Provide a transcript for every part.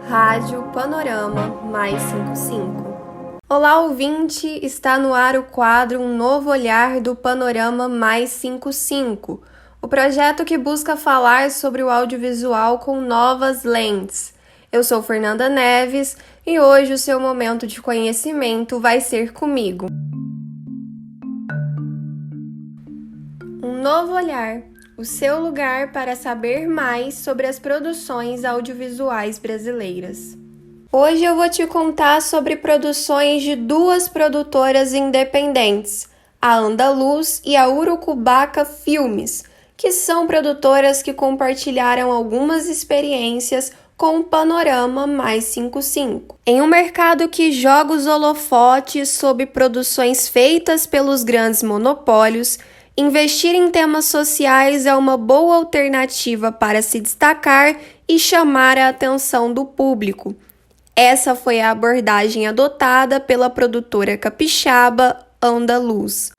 Rádio Panorama Mais 55. Olá, ouvinte! Está no ar o quadro Um Novo Olhar do Panorama Mais 55, o projeto que busca falar sobre o audiovisual com novas lentes. Eu sou Fernanda Neves e hoje o seu momento de conhecimento vai ser comigo. Um Novo Olhar, o seu lugar para saber mais sobre as produções audiovisuais brasileiras. Hoje eu vou te contar sobre produções de duas produtoras independentes, a Andaluz e a Urucubaca Filmes, que são produtoras que compartilharam algumas experiências com o Panorama Mais 55. Em um mercado que joga os holofotes sobre produções feitas pelos grandes monopólios, investir em temas sociais é uma boa alternativa para se destacar e chamar a atenção do público. Essa foi a abordagem adotada pela produtora capixaba Andaluz.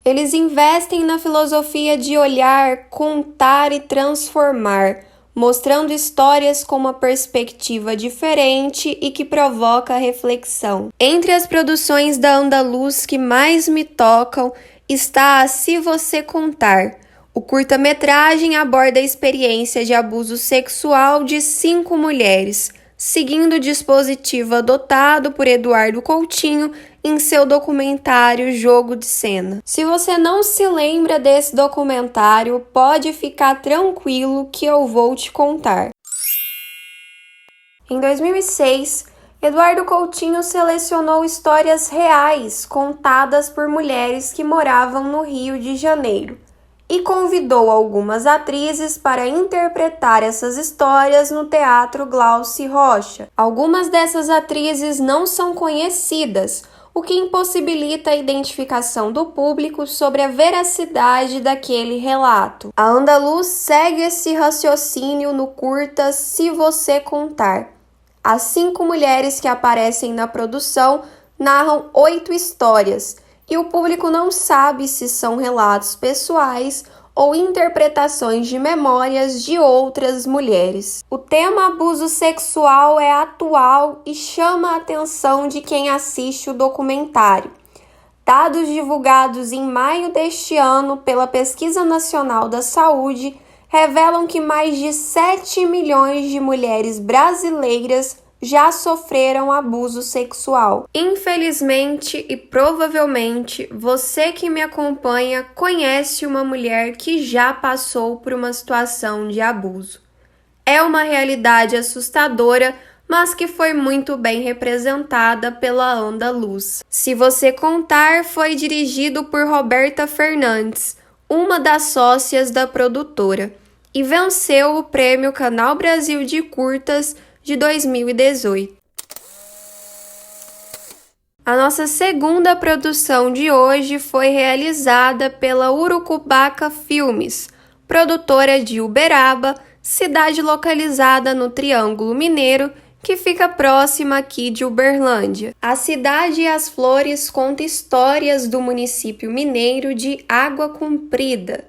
Eles investem na filosofia de olhar, contar e transformar, mostrando histórias com uma perspectiva diferente e que provoca reflexão. Entre as produções da Andaluz que mais me tocam está a Se Você Contar. O curta-metragem aborda a experiência de abuso sexual de 5 mulheres, seguindo o dispositivo adotado por Eduardo Coutinho em seu documentário Jogo de Cena. Se você não se lembra desse documentário, pode ficar tranquilo que eu vou te contar. Em 2006, Eduardo Coutinho selecionou histórias reais contadas por mulheres que moravam no Rio de Janeiro e convidou algumas atrizes para interpretar essas histórias no Teatro Glauci Rocha. Algumas dessas atrizes não são conhecidas, o que impossibilita a identificação do público sobre a veracidade daquele relato. A Andaluz segue esse raciocínio no curta Se Você Contar. As 5 mulheres que aparecem na produção narram 8 histórias, e o público não sabe se são relatos pessoais ou interpretações de memórias de outras mulheres. O tema abuso sexual é atual e chama a atenção de quem assiste o documentário. Dados divulgados em maio deste ano pela Pesquisa Nacional da Saúde revelam que mais de 7 milhões de mulheres brasileiras já sofreram abuso sexual. Infelizmente e provavelmente, você que me acompanha conhece uma mulher que já passou por uma situação de abuso. É uma realidade assustadora, mas que foi muito bem representada pela Andaluz. Se Você Contar foi dirigido por Roberta Fernandes, uma das sócias da produtora, e venceu o Prêmio Canal Brasil de Curtas de 2018. A nossa segunda produção de hoje foi realizada pela Urucubaca Filmes, produtora de Uberaba, cidade localizada no Triângulo Mineiro, que fica próxima aqui de Uberlândia. A Cidade e as Flores conta histórias do município mineiro de Água Comprida.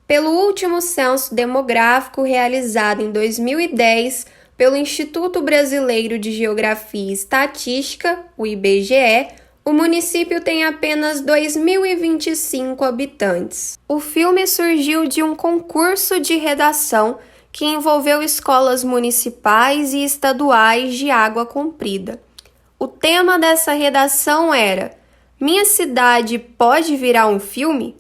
Pelo último censo demográfico realizado em 2010, pelo Instituto Brasileiro de Geografia e Estatística, o IBGE, o município tem apenas 2.025 habitantes. O filme surgiu de um concurso de redação que envolveu escolas municipais e estaduais de Água Comprida. O tema dessa redação era Minha cidade pode virar um filme?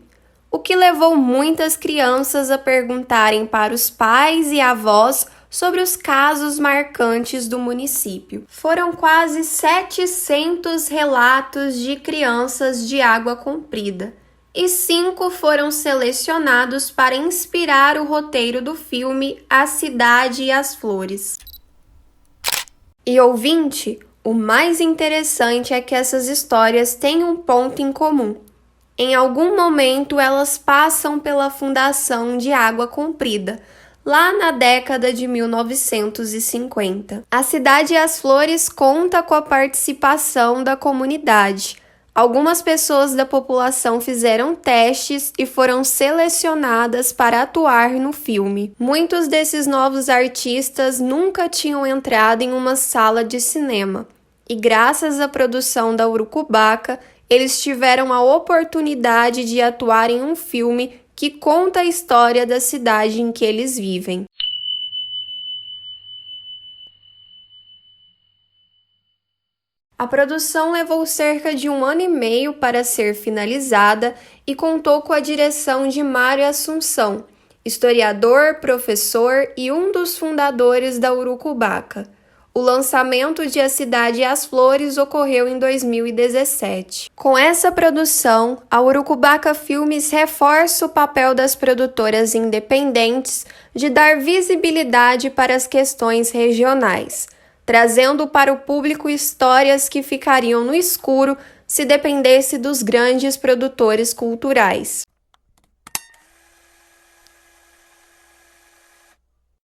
O que levou muitas crianças a perguntarem para os pais e avós sobre os casos marcantes do município. Foram quase 700 relatos de crianças de Água Comprida, e 5 foram selecionados para inspirar o roteiro do filme A Cidade e as Flores. E ouvinte, o mais interessante é que essas histórias têm um ponto em comum. Em algum momento elas passam pela fundação de Água Comprida, lá na década de 1950. A Cidade e as Flores conta com a participação da comunidade. Algumas pessoas da população fizeram testes e foram selecionadas para atuar no filme. Muitos desses novos artistas nunca tinham entrado em uma sala de cinema, e graças à produção da Urucubaca, eles tiveram a oportunidade de atuar em um filme que conta a história da cidade em que eles vivem. A produção levou cerca de 1 ano e meio para ser finalizada e contou com a direção de Mário Assunção, historiador, professor e um dos fundadores da Urucubaca. O lançamento de A Cidade e as Flores ocorreu em 2017. Com essa produção, a Urucubaca Filmes reforça o papel das produtoras independentes de dar visibilidade para as questões regionais, trazendo para o público histórias que ficariam no escuro se dependesse dos grandes produtores culturais.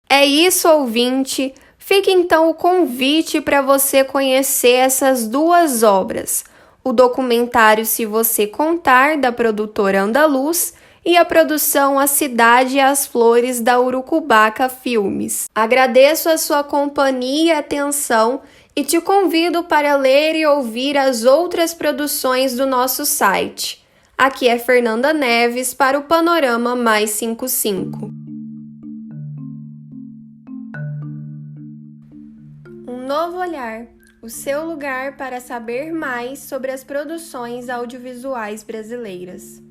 É isso, ouvinte! Fica então o convite para você conhecer essas duas obras, o documentário Se Você Contar, da produtora Andaluz, e a produção A Cidade e as Flores, da Urucubaca Filmes. Agradeço a sua companhia e atenção e te convido para ler e ouvir as outras produções do nosso site. Aqui é Fernanda Neves para o Panorama Mais 55. Um novo olhar, o seu lugar para saber mais sobre as produções audiovisuais brasileiras.